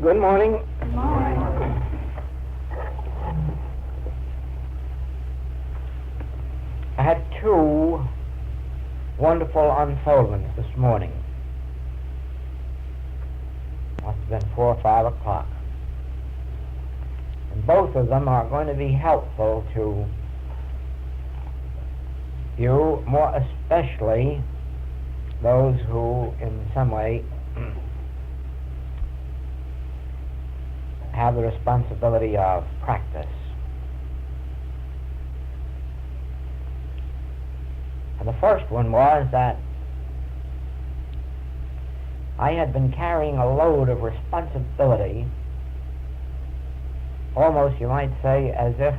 Good morning. Good morning. I had two wonderful unfoldments this morning. Must have been 4 or 5 o'clock. And both of them are going to be helpful to you, more especially those who in some way have the responsibility of practice. And the first one was that I had been carrying a load of responsibility, almost you might say as if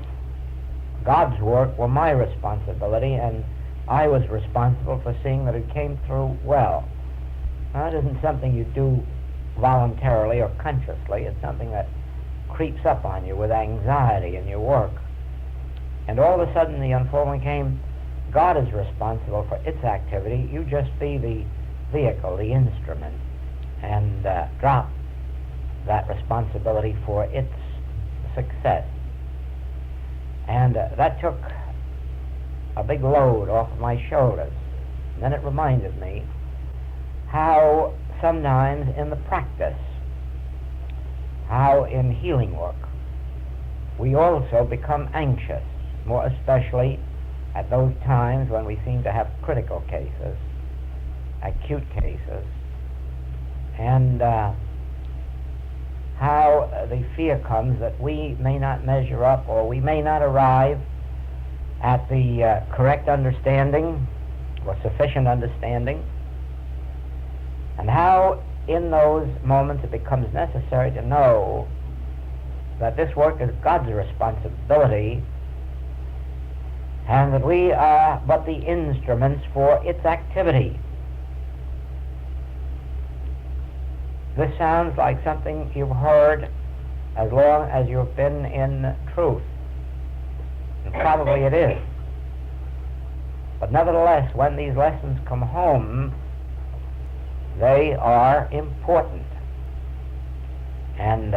God's work were my responsibility and I was responsible for seeing that it came through well. Now, that isn't something you do voluntarily or consciously. It's something that creeps up on you with anxiety in your work. And all of a sudden the unfolding came, God is responsible for its activity. You just be the vehicle, the instrument, and drop that responsibility for its success. And that took a big load off of my shoulders. And then it reminded me how sometimes in the practice, how in healing work, we also become anxious, more especially at those times when we seem to have critical cases, acute cases, and how the fear comes that we may not measure up or we may not arrive at the correct understanding or sufficient understanding, and how in those moments it becomes necessary to know that this work is God's responsibility and that we are but the instruments for its activity. This sounds like something you've heard as long as you've been in truth. And probably it is. But nevertheless, when these lessons come home, they are important. And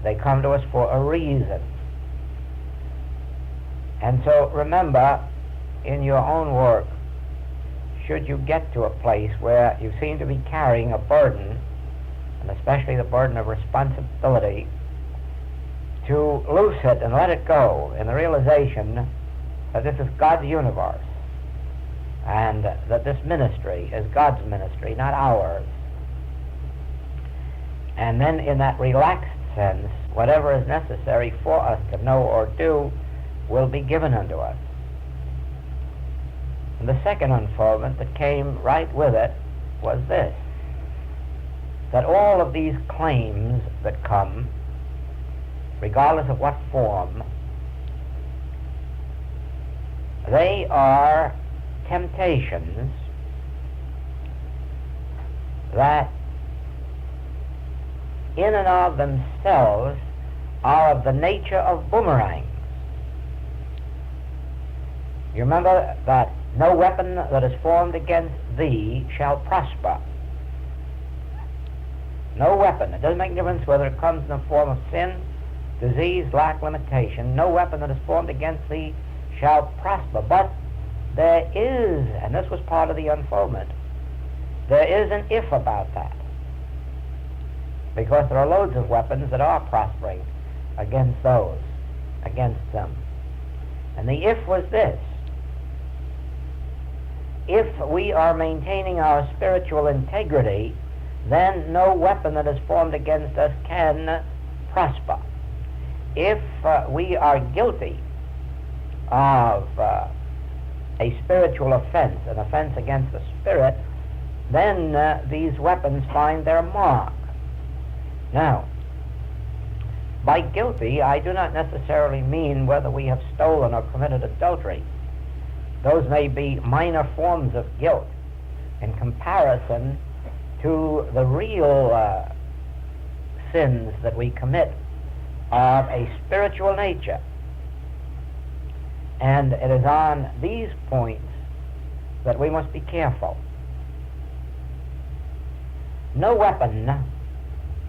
they come to us for a reason. And so remember, in your own work, should you get to a place where you seem to be carrying a burden, and especially the burden of responsibility, to loose it and let it go in the realization that this is God's universe, and that this ministry is God's ministry, not ours. And then in that relaxed sense, whatever is necessary for us to know or do will be given unto us. And the second unfoldment that came right with it was this, that all of these claims that come, regardless of what form, they are temptations that in and of themselves are of the nature of boomerangs. You remember that no weapon that is formed against thee shall prosper. No weapon. It doesn't make a difference whether it comes in the form of sin, disease, lack, limitation. No weapon that is formed against thee shall prosper. But there is, and this was part of the unfoldment, there is an if about that. Because there are loads of weapons that are prospering against those, against them. And the if was this: if we are maintaining our spiritual integrity, then no weapon that is formed against us can prosper. If we are guilty of a spiritual offense, an offense against the spirit, then these weapons find their mark. Now, by guilty, I do not necessarily mean whether we have stolen or committed adultery. Those may be minor forms of guilt in comparison to the real sins that we commit of a spiritual nature. And it is on these points that we must be careful. No weapon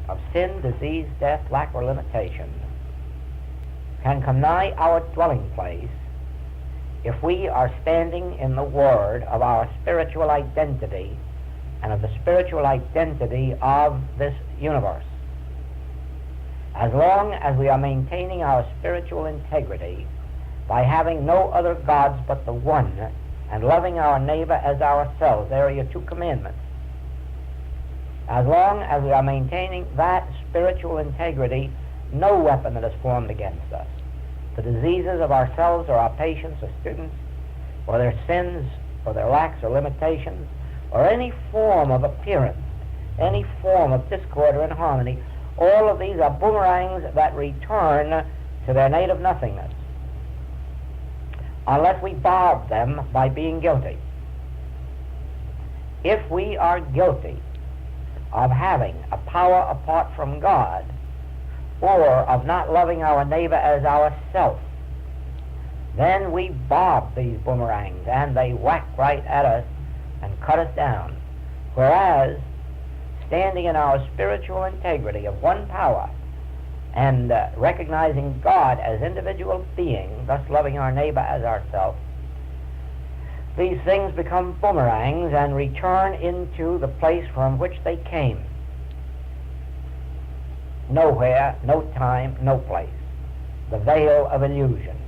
of sin, disease, death, lack, or limitation can come nigh our dwelling place if we are standing in the Word of our spiritual identity and of the spiritual identity of this universe. As long as we are maintaining our spiritual integrity by having no other gods but the one, and loving our neighbor as ourselves, there are your two commandments. As long as we are maintaining that spiritual integrity, no weapon that is formed against us, the diseases of ourselves or our patients or students, or their sins or their lacks or limitations, or any form of appearance, any form of discord or inharmony, all of these are boomerangs that return to their native nothingness, unless we barb them by being guilty. If we are guilty of having a power apart from God, or of not loving our neighbor as ourself, then we barb these boomerangs and they whack right at us and cut us down. Whereas, standing in our spiritual integrity of one power and recognizing God as individual being, thus loving our neighbor as ourselves, these things become boomerangs and return into the place from which they came. Nowhere, no time, no place. The veil of illusion.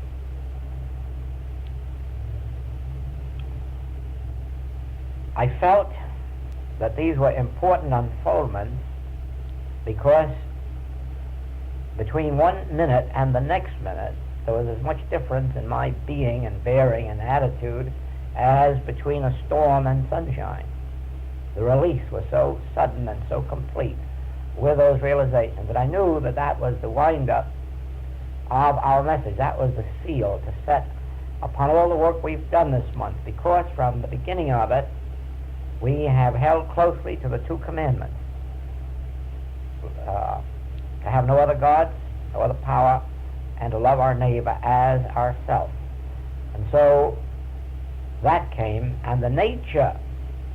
I felt that these were important unfoldments because between 1 minute and the next minute there was as much difference in my being and bearing and attitude as between a storm and sunshine. The release was so sudden and so complete with those realizations that I knew that that was the wind-up of our message. That was the seal to set upon all the work we've done this month, because from the beginning of it we have held closely to the two commandments. To have no other gods, no other power, and to love our neighbor as ourselves. And so that came, and the nature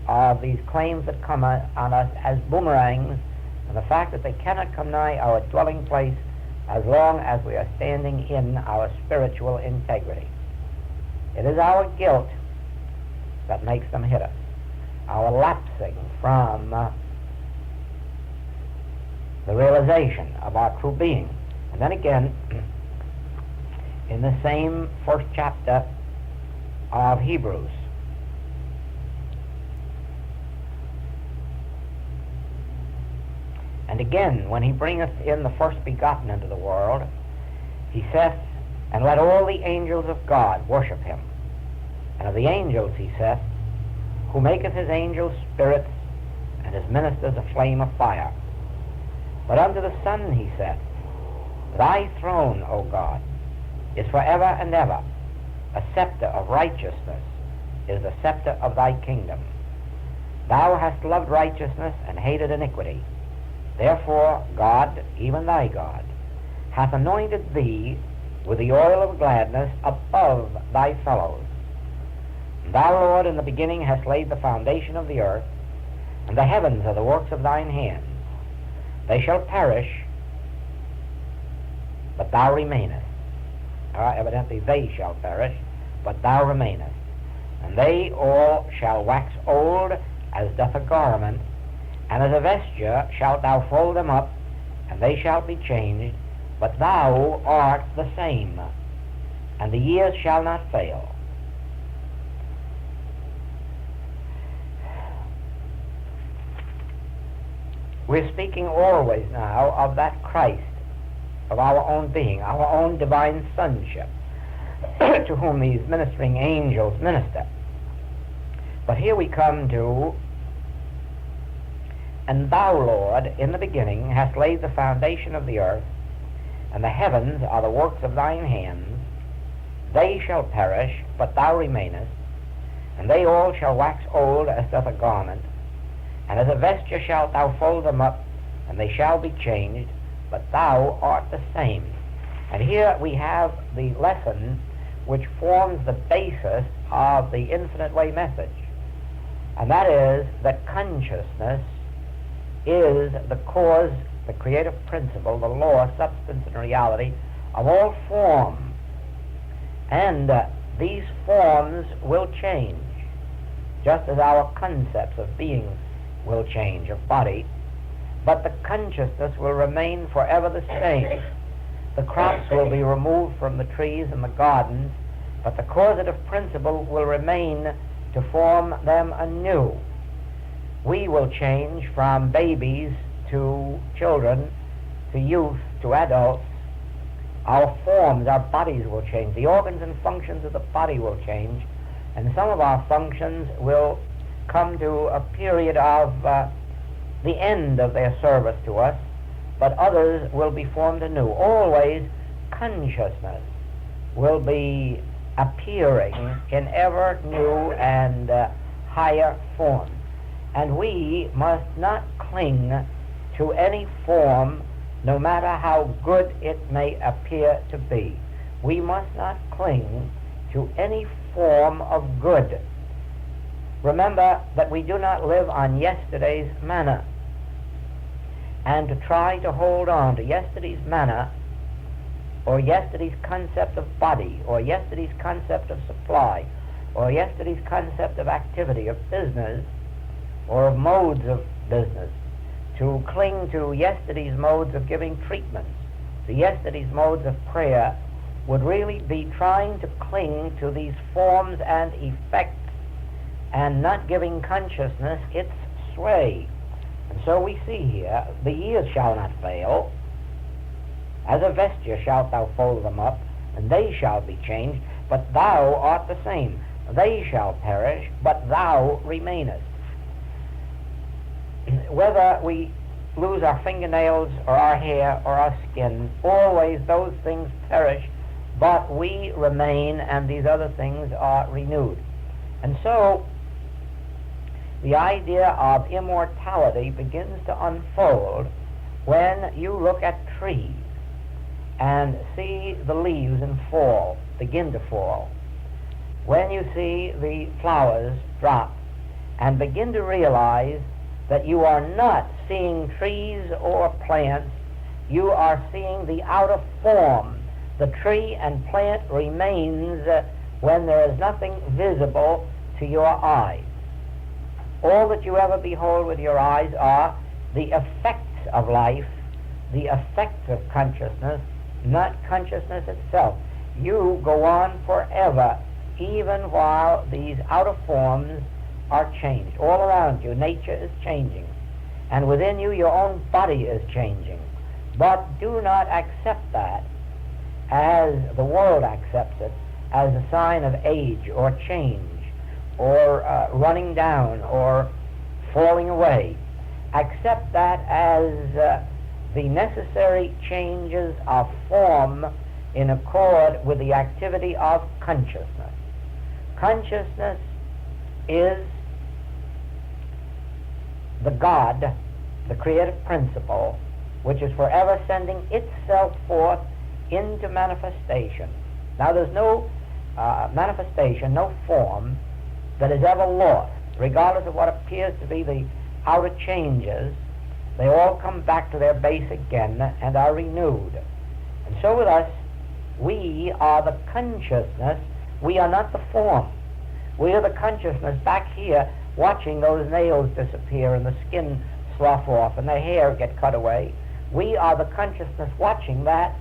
of these claims that come on us as boomerangs, and the fact that they cannot come nigh our dwelling place as long as we are standing in our spiritual integrity. It is our guilt that makes them hit us, our lapsing from the realization of our true being. And then again, in the same first chapter of Hebrews, and again, when he bringeth in the first begotten into the world, he saith, and let all the angels of God worship him. And of the angels he saith, who maketh his angels spirits, and his ministers a flame of fire. But unto the Son he saith, thy throne, O God, is forever and ever. A scepter of righteousness is the scepter of thy kingdom. Thou hast loved righteousness and hated iniquity. Therefore God, even thy God, hath anointed thee with the oil of gladness above thy fellows. Thou, Lord, in the beginning hast laid the foundation of the earth, and the heavens are the works of thine hands. They shall perish, but thou remainest. Evidently they shall perish, but thou remainest. And they all shall wax old as doth a garment, and as a vesture shalt thou fold them up, and they shall be changed, but thou art the same, and the years shall not fail. We're speaking always now of that Christ, of our own being, our own divine sonship, to whom these ministering angels minister. But here we come to, and thou, Lord, in the beginning hast laid the foundation of the earth, and the heavens are the works of thine hands. They shall perish, but thou remainest, and they all shall wax old as doth a garment, and as a vesture shalt thou fold them up, and they shall be changed, but thou art the same. And here we have the lesson which forms the basis of the Infinite Way message, and that is that consciousness is the cause the creative principle, the law, substance, and reality of all form. And these forms will change, just as our concepts of being will change, of body, but the consciousness will remain forever the same. The crops will be removed from the trees and the gardens, but the causative principle will remain to form them anew. We will change from babies to children, to youth, to adults. Our forms, our bodies will change. The organs and functions of the body will change, and some of our functions will come to a period of the end of their service to us, but others will be formed anew. Always consciousness will be appearing in ever new and higher forms. And we must not cling to any form, no matter how good it may appear to be. We must not cling to any form of good. Remember that we do not live on yesterday's manna. And to try to hold on to yesterday's manna, or yesterday's concept of body, or yesterday's concept of supply, or yesterday's concept of activity, of business, or of modes of business, to cling to yesterday's modes of giving treatments, to yesterday's modes of prayer, would really be trying to cling to these forms and effects and not giving consciousness its sway. And so we see here, the years shall not fail. As a vesture shalt thou fold them up, and they shall be changed, but thou art the same. They shall perish, but thou remainest. Whether we lose our fingernails or our hair or our skin, always those things perish, but we remain, and these other things are renewed. And so the idea of immortality begins to unfold when you look at trees and see the leaves in fall, begin to fall. When you see the flowers drop and begin to realize that you are not seeing trees or plants, you are seeing the outer form. The tree and plant remains when there is nothing visible to your eyes. All that you ever behold with your eyes are the effects of life, the effects of consciousness, not consciousness itself. You go on forever, even while these outer forms are changed. All around you, nature is changing. And within you, your own body is changing. But do not accept that as the world accepts it, as a sign of age or change, or running down or falling away. Accept that as the necessary changes of form in accord with the activity of consciousness. Consciousness is the God, the creative principle, which is forever sending itself forth into manifestation. Now there's no manifestation, no form that is ever lost, regardless of what appears to be the outer changes. They all come back to their base again and are renewed. And so with us, we are the consciousness. We are not the form. We are the consciousness back here watching those nails disappear and the skin slough off and the hair get cut away. We are the consciousness watching that,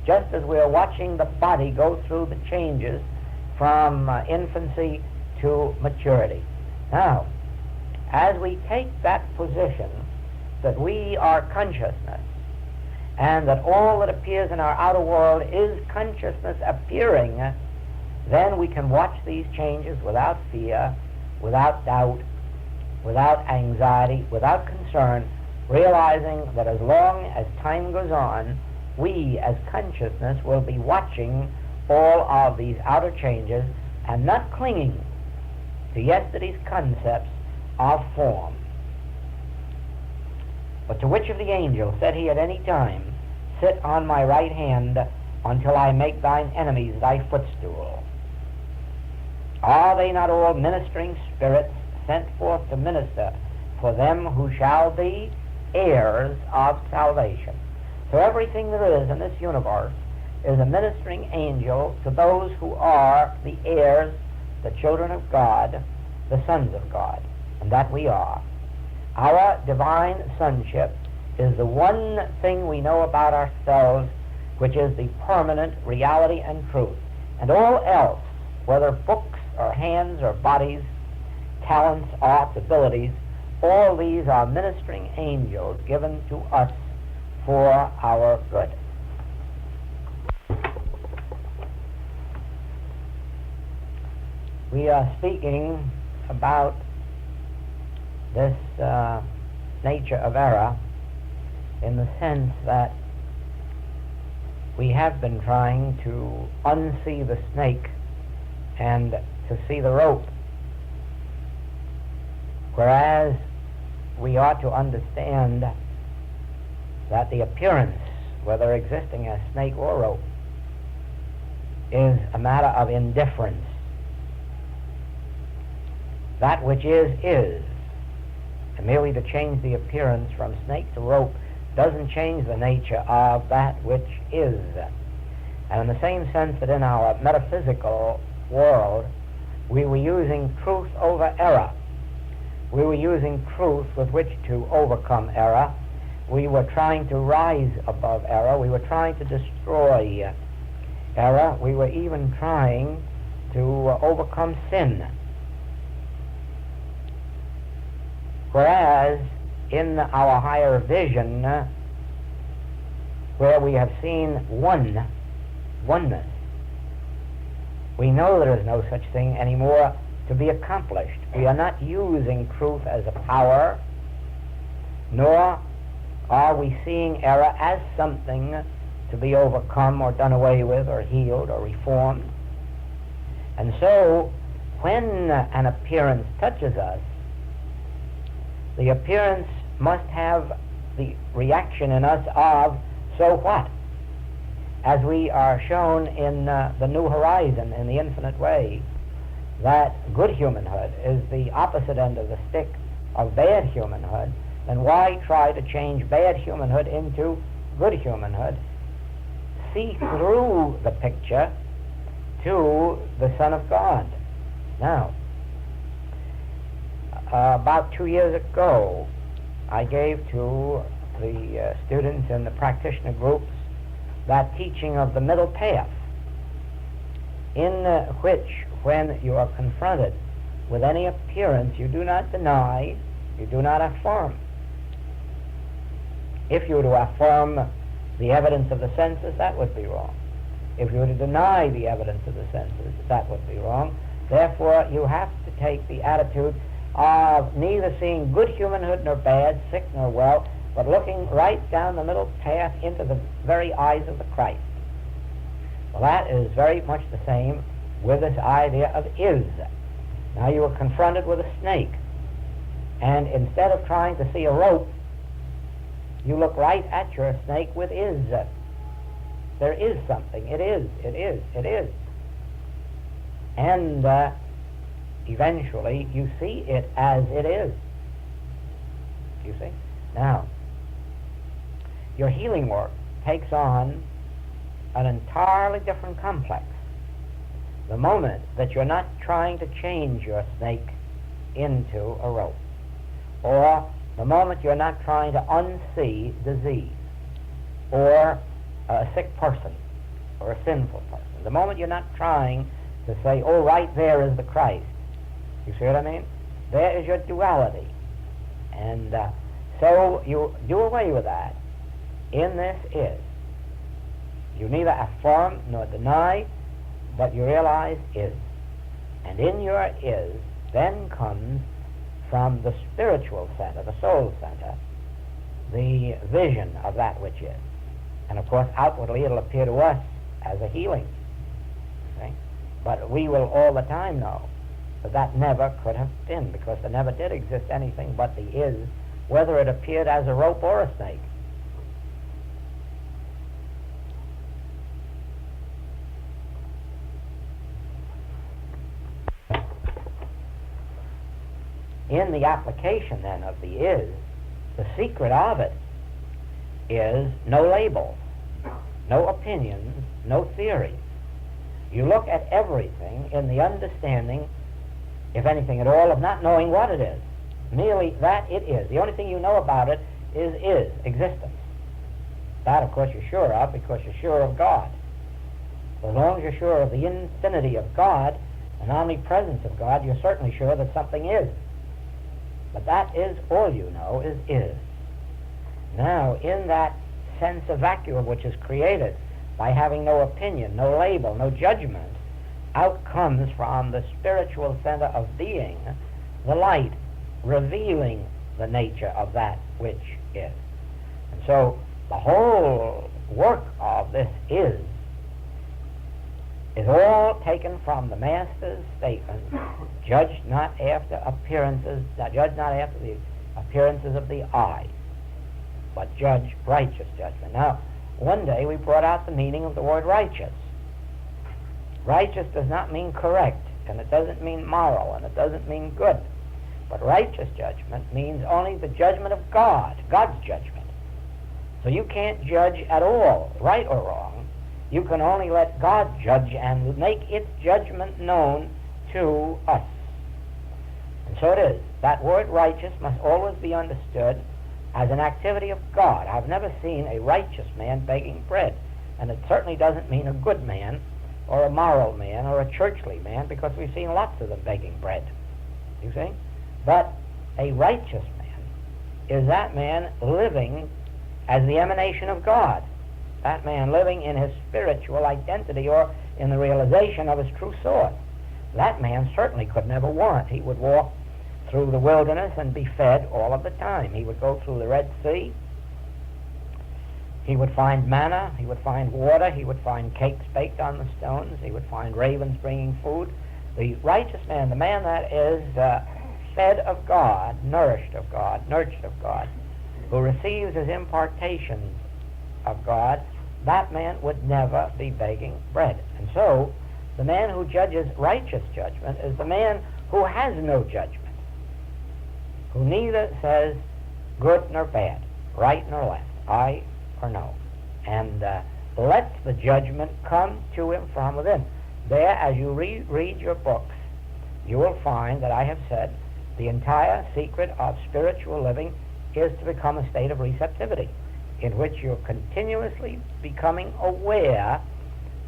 just as we are watching the body go through the changes from infancy to maturity. Now, as we take that position that we are consciousness and that all that appears in our outer world is consciousness appearing, then we can watch these changes without fear, without doubt, without anxiety, without concern, realizing that as long as time goes on, we as consciousness will be watching all of these outer changes and not clinging to yesterday's concepts of form. But to which of the angels said he at any time, sit on my right hand until I make thine enemies thy footstool? Are they not all ministering spirits sent forth to minister for them who shall be? heirs of salvation. So everything there is in this universe is a ministering angel to those who are the heirs, the children of God, the sons of God, and that we are. Our divine sonship is the one thing we know about ourselves which is the permanent reality and truth. And all else, whether books or hands or bodies, talents, arts, abilities, all these are ministering angels given to us for our good. We are speaking about this nature of error in the sense that we have been trying to unsee the snake and to see the rope, whereas we ought to understand that the appearance, whether existing as snake or rope, is a matter of indifference. That which is. And merely to change the appearance from snake to rope doesn't change the nature of that which is. And in the same sense that in our metaphysical world we were using truth over error, we were using truth with which to overcome error, we were trying to rise above error, we were trying to destroy error, we were even trying to overcome sin. Whereas in our higher vision, where we have seen oneness, we know there is no such thing anymore to be accomplished. We are not using truth as a power, nor are we seeing error as something to be overcome or done away with or healed or reformed. And so when an appearance touches us, the appearance must have the reaction in us of, so what? As we are shown in the New Horizon, in the Infinite Way, that good humanhood is the opposite end of the stick of bad humanhood, then why try to change bad humanhood into good humanhood? See through the picture to the Son of God. Now, about 2 years ago, I gave to the students in the practitioner groups that teaching of the middle path, in which, when you are confronted with any appearance, you do not deny, you do not affirm. If you were to affirm the evidence of the senses, that would be wrong. If you were to deny the evidence of the senses, that would be wrong. Therefore, you have to take the attitude of neither seeing good humanhood nor bad, sick nor well, but looking right down the middle path into the very eyes of the Christ. Well, that is very much the same with this idea of is. Now you are confronted with a snake, and instead of trying to see a rope, you look right at your snake with is. There is something. It is. And eventually you see it as it is. You see? Now, your healing work takes on an entirely different complex. The moment that you're not trying to change your snake into a rope, or the moment you're not trying to unsee disease, or a sick person, or a sinful person, the moment you're not trying to say, oh, right there is the Christ, you see what I mean? There is your duality. And so you do away with that. In this is. You neither affirm nor deny, but you realize is. And in your is, then comes from the spiritual center, the soul center, the vision of that which is. And of course, outwardly it'll appear to us as a healing. Okay? But we will all the time know that that never could have been, because there never did exist anything but the is, whether it appeared as a rope or a snake. In the application then of the is, The secret of it is no labels, no opinions, no theories. You look at everything in the understanding, if anything at all, of not knowing what it is. Merely that it is. The only thing you know about it is existence. That, of course, you're sure of because you're sure of God. As long as you're sure of the infinity of God and omnipresence of God, you're certainly sure that something is. But that is all you know is. Now, in that sense of vacuum which is created by having no opinion, no label, no judgment, out comes from the spiritual center of being the light, revealing the nature of that which is. And so the whole work of this is all taken from the Master's statement, judge not after appearances, judge not after the appearances of the eye, but judge righteous judgment. Now, one day we brought out the meaning of the word righteous. Righteous does not mean correct, and it doesn't mean moral, and it doesn't mean good. But righteous judgment means only the judgment of God, God's judgment. So you can't judge at all, right or wrong. You can only let God judge and make its judgment known to us. And so it is. That word righteous must always be understood as an activity of God. I've never seen a righteous man begging bread, and it certainly doesn't mean a good man or a moral man or a churchly man, because we've seen lots of them begging bread. You see? But a righteous man is that man living as the emanation of God, that man living in his spiritual identity or in the realization of his true source. That man certainly could never want. He would walk through the wilderness and be fed all of the time. He would go through the Red Sea. He would find manna. He would find water. He would find cakes baked on the stones. He would find ravens bringing food. The righteous man, the man that is fed of God, nourished of God, nurtured of God, who receives his impartations of God, that man would never be begging bread. And so the man who judges righteous judgment is the man who has no judgment, who neither says good nor bad, right nor left, aye or no, and lets the judgment come to him from within. There, as you read your books, you will find that I have said the entire secret of spiritual living is to become a state of receptivity, in which you're continuously becoming aware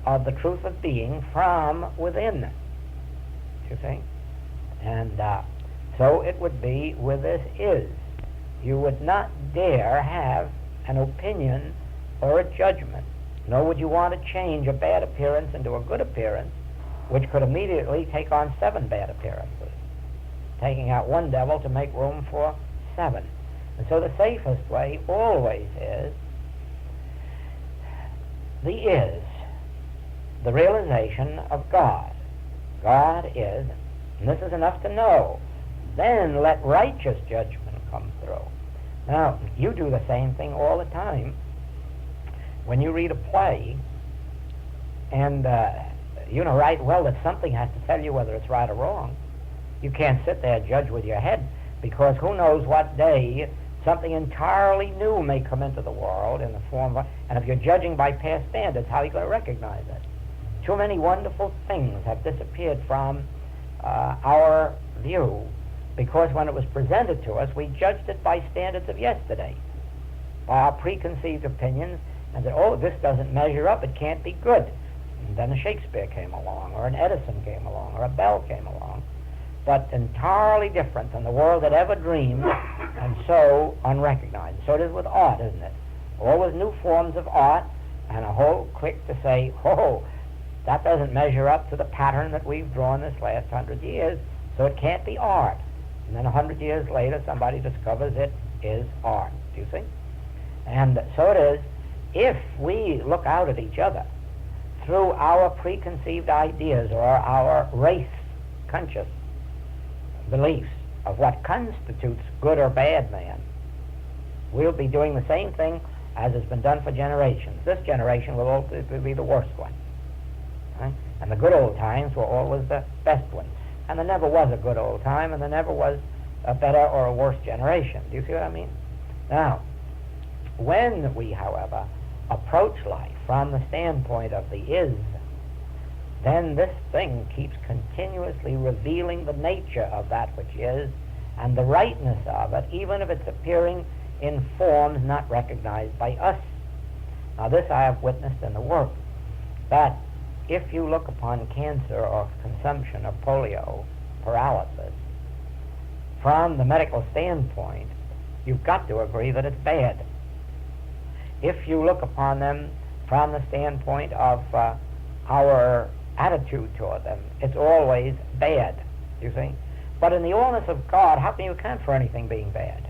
of the truth of being from within. You see? And so it would be with this is. You would not dare have an opinion or a judgment, nor would you want to change a bad appearance into a good appearance, which could immediately take on 7 bad appearances, taking out one devil to make room for 7. And so the safest way always is the realization of God. God is, and this is enough to know. Then let righteous judgment come through. Now, you do the same thing all the time. When you read a play, and you know right well that something has to tell you whether it's right or wrong. You can't sit there and judge with your head, because who knows what day something entirely new may come into the world in the form of, and if you're judging by past standards, how are you going to recognize it? Too many wonderful things have disappeared from our view, because when it was presented to us, we judged it by standards of yesterday, by our preconceived opinions, and said, oh, this doesn't measure up, it can't be good. And then a Shakespeare came along, or an Edison came along, or a Bell came along, but entirely different than the world had ever dreamed, and so unrecognized. So it is with art, isn't it? Always new forms of art, and a whole quick to say, oh, that doesn't measure up to the pattern that we've drawn this last 100 years, so it can't be art. And then 100 years later, somebody discovers it is art. Do you see? And so it is, if we look out at each other through our preconceived ideas or our race-conscious beliefs of what constitutes good or bad man, we'll be doing the same thing as has been done for generations. This generation will ultimately be the worst one. Right? And the good old times were always the best ones. And there never was a good old time, and there never was a better or a worse generation. Do you see what I mean? Now, when we, however, approach life from the standpoint of the is, then this thing keeps continuously revealing the nature of that which is and the rightness of it, even if it's appearing in forms not recognized by us. Now, this I have witnessed in the work, that if you look upon cancer or consumption or polio, paralysis, from the medical standpoint, you've got to agree that it's bad. If you look upon them from the standpoint of our attitude toward them, it's always bad, you see. But in the allness of God, how can you account for anything being bad?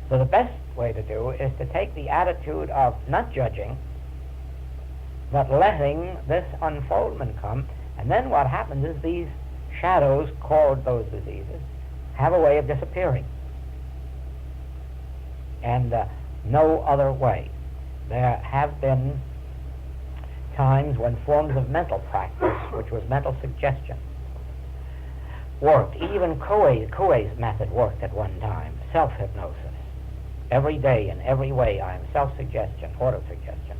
So the best way to do is to take the attitude of not judging, but letting this unfoldment come, and then what happens is these shadows called those diseases have a way of disappearing. And no other way. There have been times when forms of mental practice, which was mental suggestion, worked. Even Coué's method worked at one time, self-hypnosis. Every day in every way I am self-suggestion, auto-suggestion.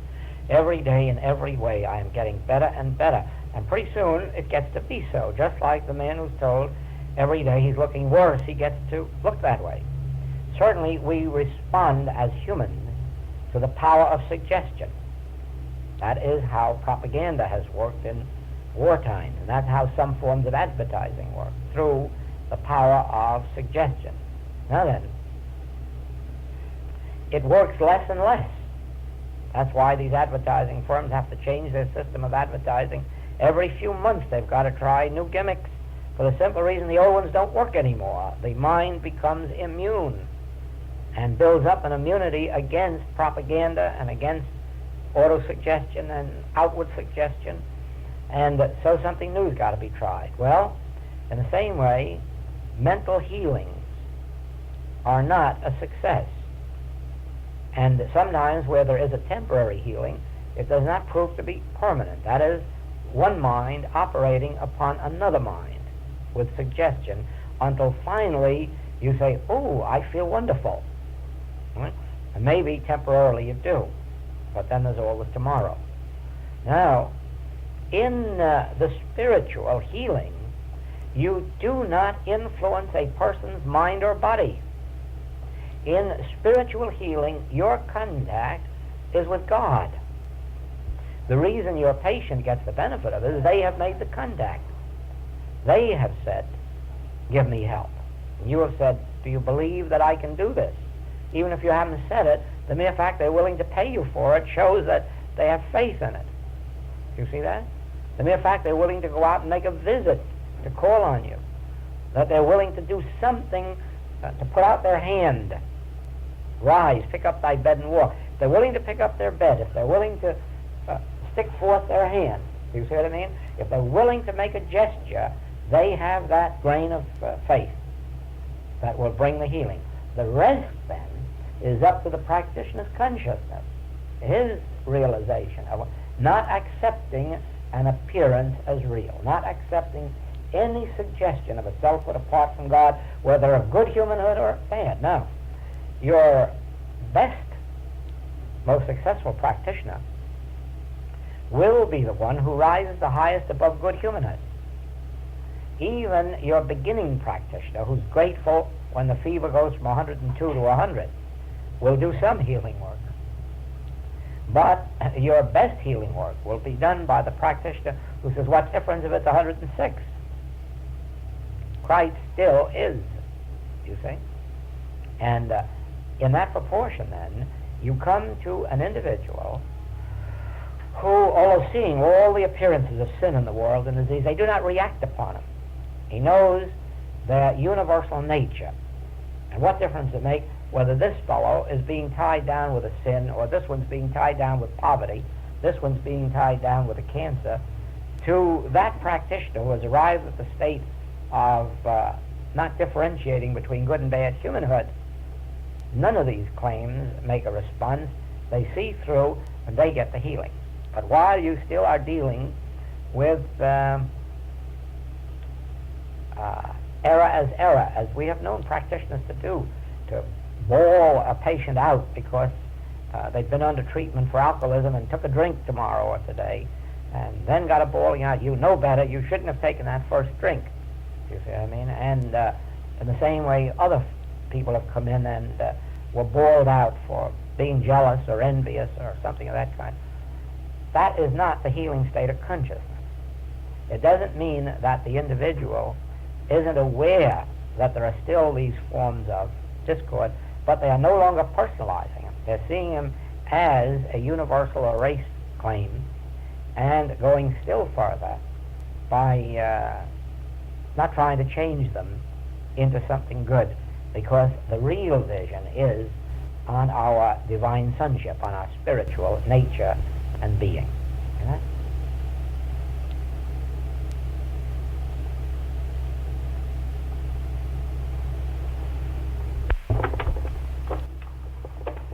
Every day in every way I am getting better and better. And pretty soon it gets to be so, just like the man who's told every day he's looking worse, he gets to look that way. Certainly we respond as humans to the power of suggestion. That is how propaganda has worked in wartime, and that's how some forms of advertising work, through the power of suggestion. Now then, it works less and less. That's why these advertising firms have to change their system of advertising. Every few months they've got to try new gimmicks, for the simple reason the old ones don't work anymore. The mind becomes immune and builds up an immunity against propaganda and against auto-suggestion and outward suggestion, and so something new's got to be tried. Well, in the same way, mental healings are not a success. And sometimes where there is a temporary healing, it does not prove to be permanent. That is, one mind operating upon another mind with suggestion, until finally you say, oh, I feel wonderful. Right? And maybe temporarily you do, but then there's always tomorrow. Now, in the spiritual healing, you do not influence a person's mind or body. In spiritual healing, your contact is with God. The reason your patient gets the benefit of it is they have made the contact. They have said, give me help. And you have said, do you believe that I can do this? Even if you haven't said it, the mere fact they're willing to pay you for it shows that they have faith in it. You see that? The mere fact they're willing to go out and make a visit, to call on you, that they're willing to do something, to put out their hand. Rise, pick up thy bed and walk. If they're willing to pick up their bed, if they're willing to stick forth their hand, do you see what I mean? If they're willing to make a gesture, they have that grain of faith that will bring the healing. The rest, then, is up to the practitioner's consciousness, his realization of not accepting an appearance as real, not accepting any suggestion of a selfhood apart from God, whether of good humanhood or bad. Now, your best, most successful practitioner will be the one who rises the highest above good humanhood. Even your beginning practitioner, who's grateful when the fever goes from 102 to 100, will do some healing work. But your best healing work will be done by the practitioner who says, what difference if it's 106? Christ still is, you see. And in that proportion, then, you come to an individual who, although seeing all the appearances of sin in the world and disease, they do not react upon them. He knows their universal nature. And what difference does it make whether this fellow is being tied down with a sin, or this one's being tied down with poverty, this one's being tied down with a cancer? To that practitioner who has arrived at the state of not differentiating between good and bad humanhood, none of these claims make a response. They see through and they get the healing. But while you still are dealing with error as error, as we have known practitioners to do, to bawl a patient out because they'd been under treatment for alcoholism and took a drink tomorrow or today, and then got a bawling out, you know better, you shouldn't have taken that first drink. You see what I mean? And in the same way, other people have come in and were bawled out for being jealous or envious or something of that kind. That is not the healing state of consciousness. It doesn't mean that the individual isn't aware that there are still these forms of discord, but they are no longer personalizing him. They're seeing him as a universal or race claim, and going still further by not trying to change them into something good, because the real vision is on our divine sonship, on our spiritual nature and being. Okay?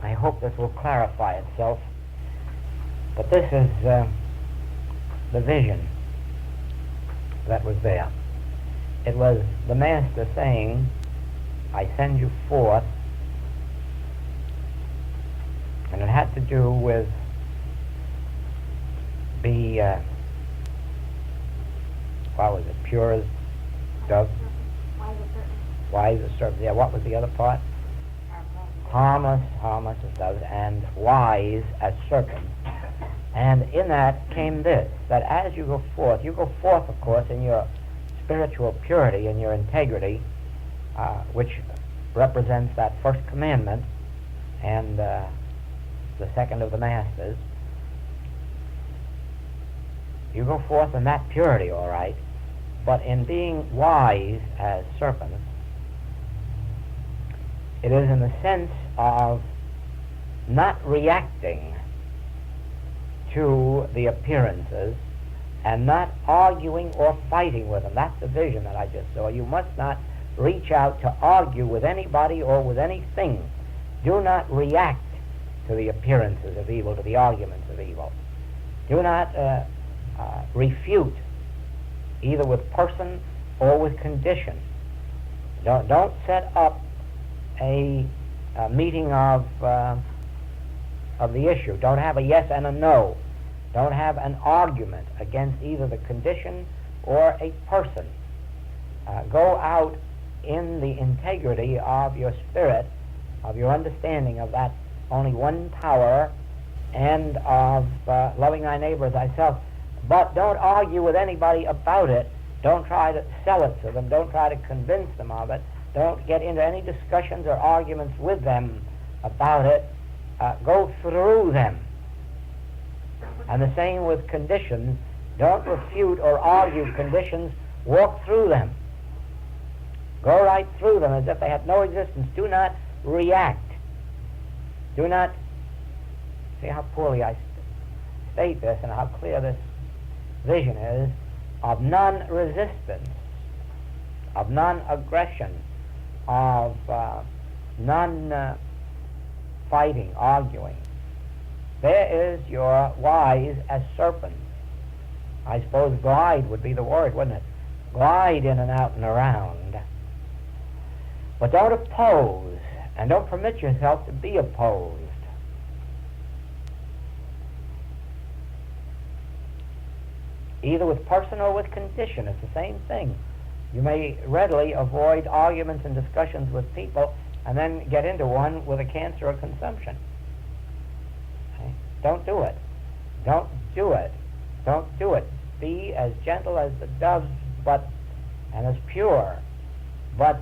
I hope this will clarify itself, but this is the vision that was there. It was the Master saying, I send you forth, and it had to do with be, what was it, pure as dove? Wise as serpent. Yeah, what was the other part? Harmless as doves, and wise as serpents. And in that came this, that as you go forth, of course, in your spiritual purity and your integrity, which represents that first commandment and the second of the Masters. You go forth in that purity, all right, but in being wise as serpents, it is in the sense of not reacting to the appearances and not arguing or fighting with them. That's the vision that I just saw. You must not reach out to argue with anybody or with anything. Do not react to the appearances of evil, to the arguments of evil. Do not refute, either with person or with condition. Don't set up a meeting of the issue. Don't have a yes and a no. Don't have an argument against either the condition or a person. Go out in the integrity of your spirit, of your understanding of that only one power, and of loving thy neighbor as thyself. But don't argue with anybody about it. Don't try to sell it to them. Don't try to convince them of it. Don't get into any discussions or arguments with them about it. Go through them. And the same with conditions. Don't refute or argue conditions. Walk through them. Go right through them as if they had no existence. Do not react. Do not, see how poorly I state this and how clear this vision is, of non-resistance, of non-aggression, of non-fighting, arguing. There is your wise as serpent. I suppose glide would be the word, wouldn't it? Glide in and out and around. But don't oppose, and don't permit yourself to be opposed. Either with person or with condition. It's the same thing. You may readily avoid arguments and discussions with people and then get into one with a cancer or consumption. Okay? Don't do it. Don't do it. Don't do it. Be as gentle as the doves, and as pure, but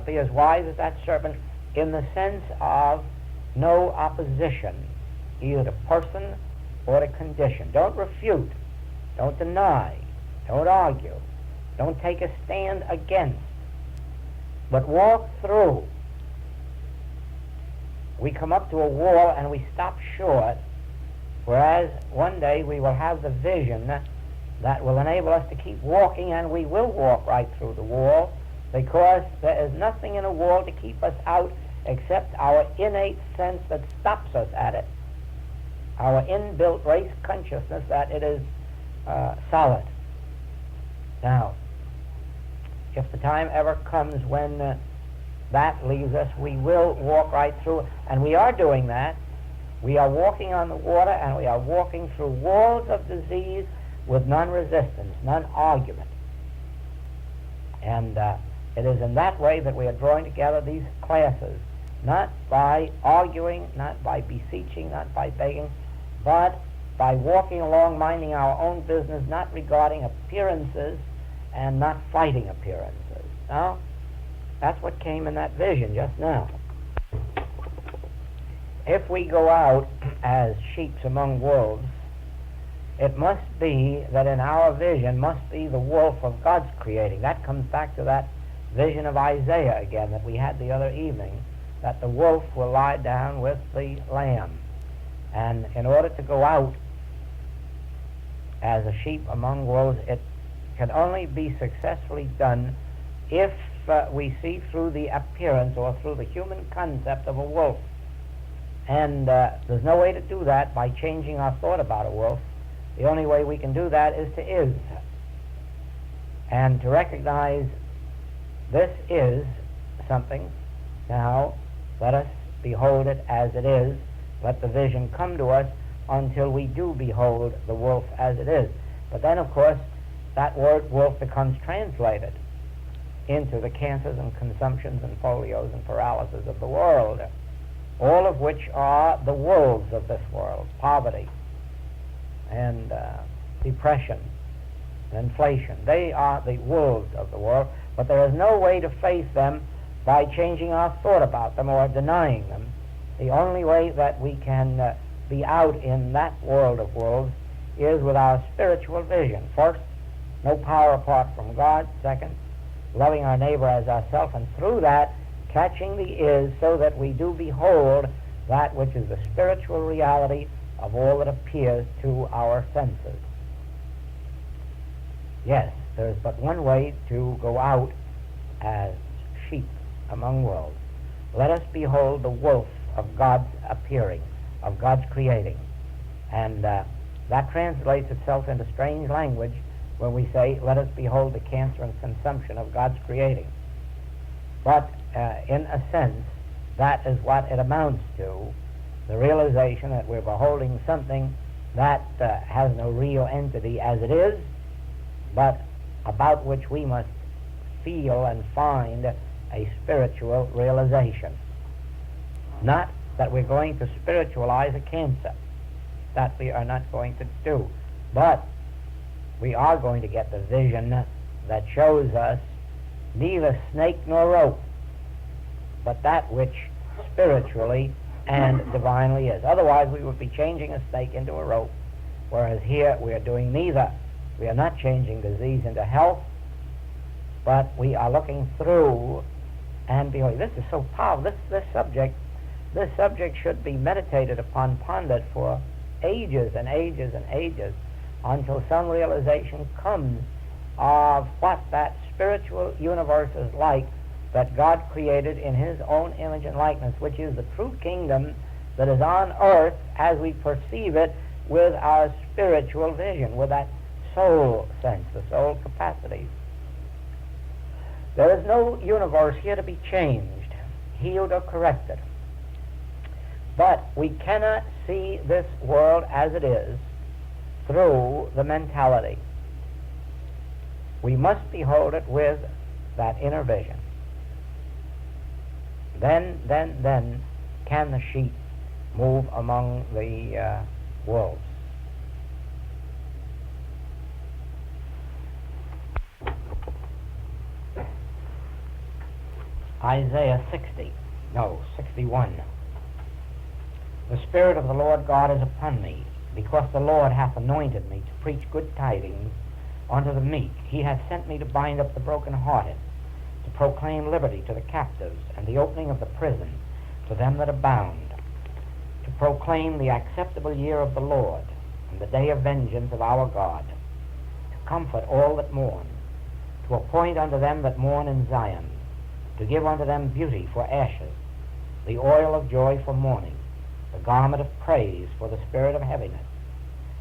be as wise as that serpent, in the sense of no opposition, either to person or to condition. Don't refute. Don't deny. Don't argue. Don't take a stand against. But walk through. We come up to a wall and we stop short, whereas one day we will have the vision that will enable us to keep walking, and we will walk right through the wall, because there is nothing in a wall to keep us out except our innate sense that stops us at it, our inbuilt race consciousness that it is solid. Now, if the time ever comes when that leaves us, we will walk right through it. And we are doing that. We are walking on the water, and we are walking through walls of disease with non-resistance, non-argument. And it is in that way that we are drawing together these classes, not by arguing, not by beseeching, not by begging, but by walking along, minding our own business, not regarding appearances and not fighting appearances. Now, that's what came in that vision just now. If we go out as sheep among wolves, it must be that in our vision must be the wolf of God's creating. That comes back to that vision of Isaiah again that we had the other evening, that the wolf will lie down with the lamb. And in order to go out as a sheep among wolves, it can only be successfully done if we see through the appearance or through the human concept of a wolf. And there's no way to do that by changing our thought about a wolf. The only way we can do that is to is. And to recognize this is something. Now, let us behold it as it is. Let the vision come to us until we do behold the wolf as it is. But then, of course, that word wolf becomes translated into the cancers and consumptions and folios and paralysis of the world, all of which are the wolves of this world: poverty and depression, inflation. They are the wolves of the world, but there is no way to face them by changing our thought about them or denying them. The only way that we can be out in that world of wolves is with our spiritual vision. First, no power apart from God. Second, loving our neighbor as ourselves, and through that, catching the is, so that we do behold that which is the spiritual reality of all that appears to our senses. Yes, there is but one way to go out as sheep among wolves. Let us behold the wolf of God's appearing, of God's creating. And that translates itself into strange language when we say, let us behold the cancer and consumption of God's creating. But in a sense, that is what it amounts to, the realization that we're beholding something that has no real entity as it is, but about which we must feel and find a spiritual realization. Not that we're going to spiritualize a cancer. That we are not going to do. But we are going to get the vision that shows us neither snake nor rope, but that which spiritually and divinely is. Otherwise, we would be changing a snake into a rope, whereas here we are doing neither. We are not changing disease into health, but we are looking through and behold. This is so powerful. This subject should be meditated upon, pondered for ages and ages and ages, until some realization comes of what that spiritual universe is like that God created in His own image and likeness, which is the true kingdom that is on earth as we perceive it with our spiritual vision, with that soul sense, the soul capacities. There is no universe here to be changed, healed, or corrected. But we cannot see this world as it is through the mentality. We must behold it with that inner vision. Then can the sheep move among the wolves. Isaiah 61. The Spirit of the Lord God is upon me, because the Lord hath anointed me to preach good tidings unto the meek. He hath sent me to bind up the brokenhearted, to proclaim liberty to the captives, and the opening of the prison to them that are bound, to proclaim the acceptable year of the Lord, and the day of vengeance of our God, to comfort all that mourn, to appoint unto them that mourn in Zion, to give unto them beauty for ashes, the oil of joy for mourning, the garment of praise for the spirit of heaviness,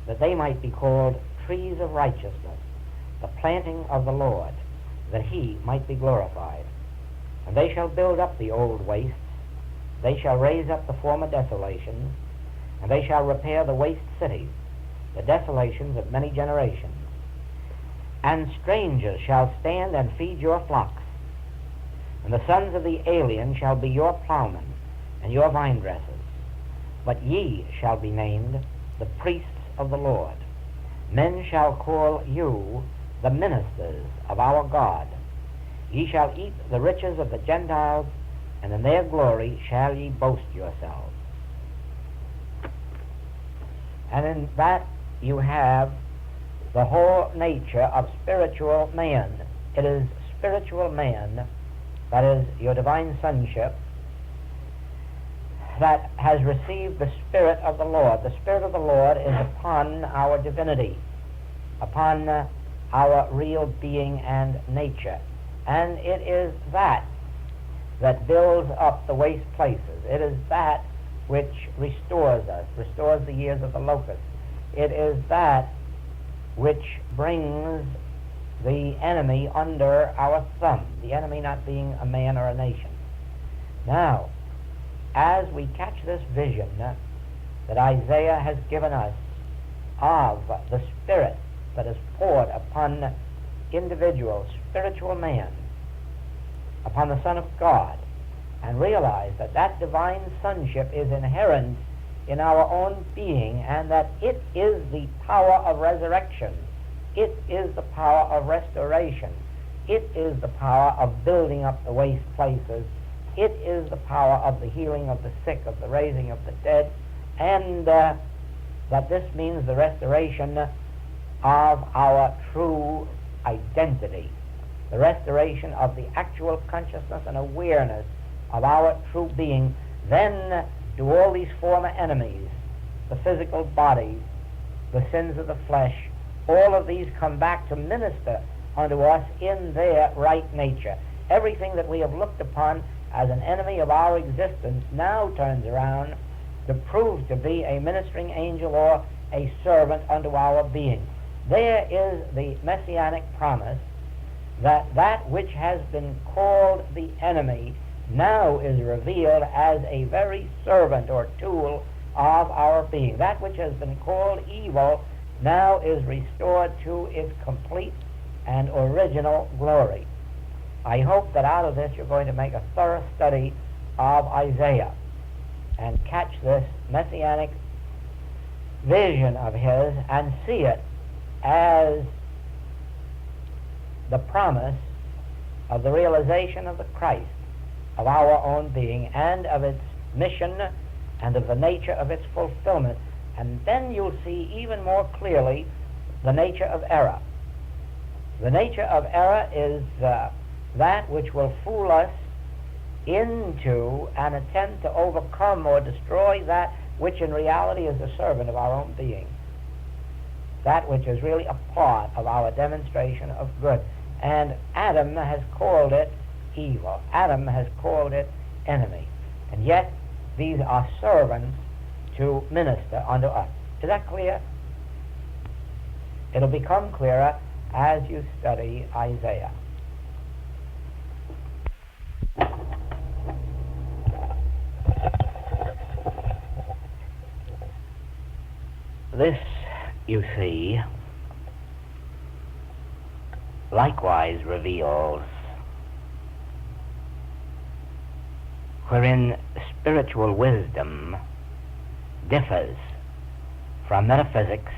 that they might be called trees of righteousness, the planting of the Lord, that He might be glorified. And they shall build up the old wastes, they shall raise up the former desolations, and they shall repair the waste cities, the desolations of many generations. And strangers shall stand and feed your flocks, and the sons of the alien shall be your plowmen and your vine dressers. But ye shall be named the priests of the Lord. Men shall call you the ministers of our God. Ye shall eat the riches of the Gentiles, and in their glory shall ye boast yourselves. And in that you have the whole nature of spiritual man. It is spiritual man, that is your divine sonship, that has received the Spirit of the Lord. The Spirit of the Lord is upon our divinity, upon our real being and nature. And it is that builds up the waste places. It is that which restores us, restores the years of the locust. It is that which brings the enemy under our thumb, the enemy not being a man or a nation. Now, as we catch this vision that Isaiah has given us of the Spirit that is poured upon individual spiritual man, upon the Son of God, and realize that that divine sonship is inherent in our own being, and that it is the power of resurrection, it is the power of restoration, it is the power of building up the waste places, it is the power of the healing of the sick, of the raising of the dead, and that this means the restoration of our true identity, the restoration of the actual consciousness and awareness of our true being. Then do all these former enemies, the physical body, the sins of the flesh, all of these come back to minister unto us in their right nature. Everything that we have looked upon as an enemy of our existence now turns around to prove to be a ministering angel or a servant unto our being. There is the messianic promise that that which has been called the enemy now is revealed as a very servant or tool of our being. That which has been called evil now is restored to its complete and original glory. I hope that out of this you're going to make a thorough study of Isaiah and catch this messianic vision of his and see it as the promise of the realization of the Christ, of our own being, and of its mission and of the nature of its fulfillment. And then you'll see even more clearly the nature of error. The nature of error is that which will fool us into an attempt to overcome or destroy that which in reality is the servant of our own being, that which is really a part of our demonstration of good. And Adam has called it evil. Adam has called it enemy. And yet these are servants to minister unto us. Is that clear? It'll become clearer as you study Isaiah. This, you see, likewise reveals wherein spiritual wisdom differs from metaphysics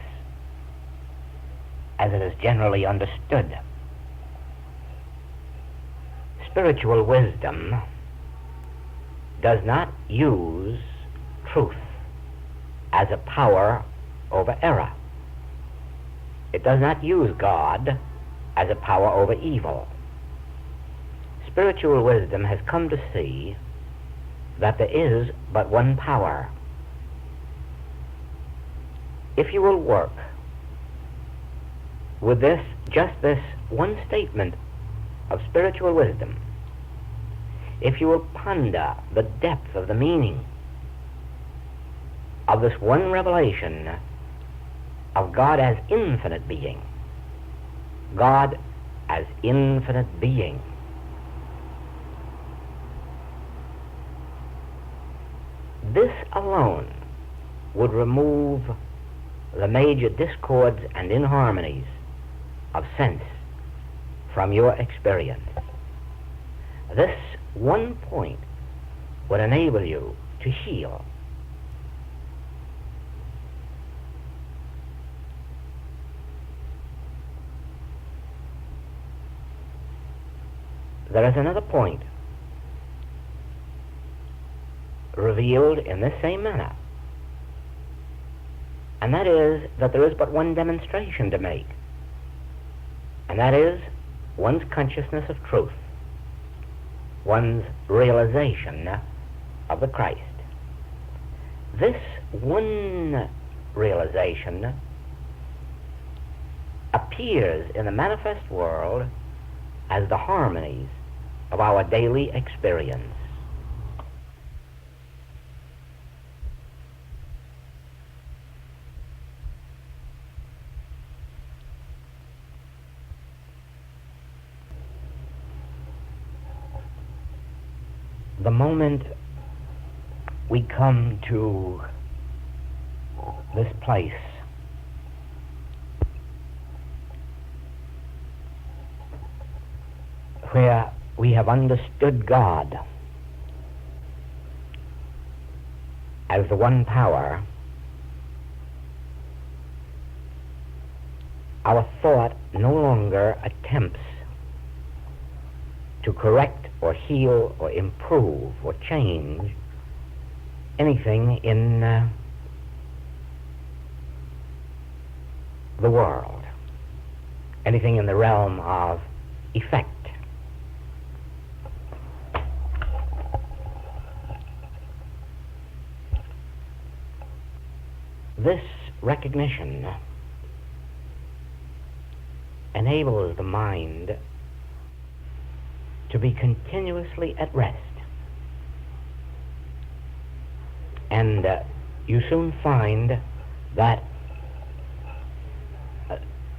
as it is generally understood. Spiritual wisdom does not use truth as a power over error. It does not use God as a power over evil. Spiritual wisdom has come to see that there is but one power. If you will work with this, just this one statement of spiritual wisdom, if you will ponder the depth of the meaning of this one revelation of God as infinite being, God as infinite being, alone would remove the major discords and inharmonies of sense from your experience. This one point would enable you to heal. There is another point revealed in this same manner, and that is that there is but one demonstration to make, and that is one's consciousness of truth, one's realization of the Christ. This one realization appears in the manifest world as the harmonies of our daily experience. The moment we come to this place where we have understood God as the one power, our thought no longer attempts to correct or heal or improve or change anything in the world, anything in the realm of effect. This recognition enables the mind to be continuously at rest. And you soon find that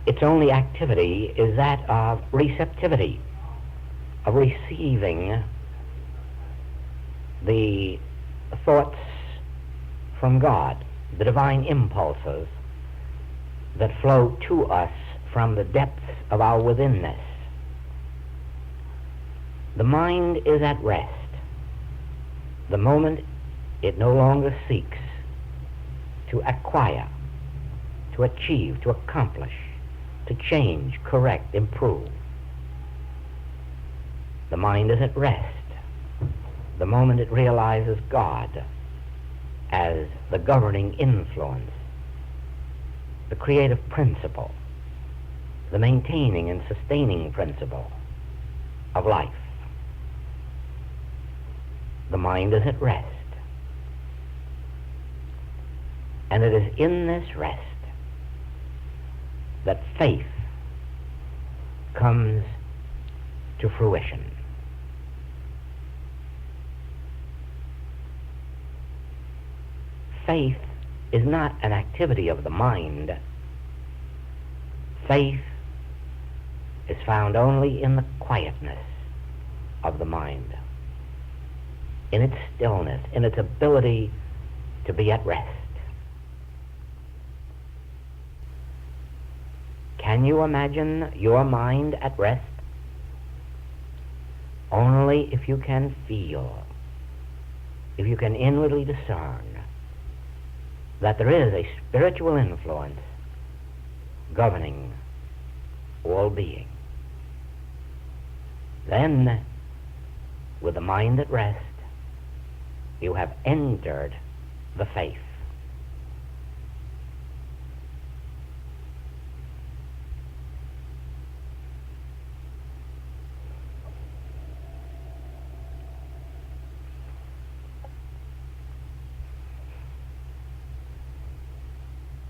its only activity is that of receptivity, of receiving the thoughts from God, the divine impulses that flow to us from the depths of our withinness. The mind is at rest the moment it no longer seeks to acquire, to achieve, to accomplish, to change, correct, improve. The mind is at rest the moment it realizes God as the governing influence, the creative principle, the maintaining and sustaining principle of life. The mind is at rest. And it is in this rest that faith comes to fruition. Faith is not an activity of the mind. Faith is found only in the quietness of the mind, in its stillness, in its ability to be at rest. Can you imagine your mind at rest? Only if you can feel, if you can inwardly discern that there is a spiritual influence governing all being. Then, with the mind at rest, you have entered the faith.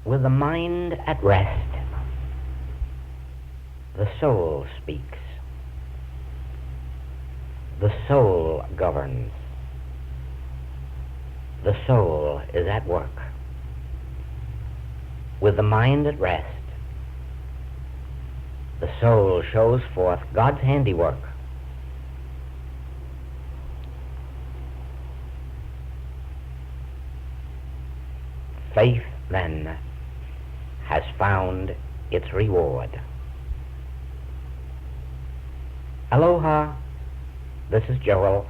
With the mind at rest, the soul speaks. The soul governs. The soul is at work. With the mind at rest, the soul shows forth God's handiwork. Faith, then, has found its reward. Aloha, this is Joel.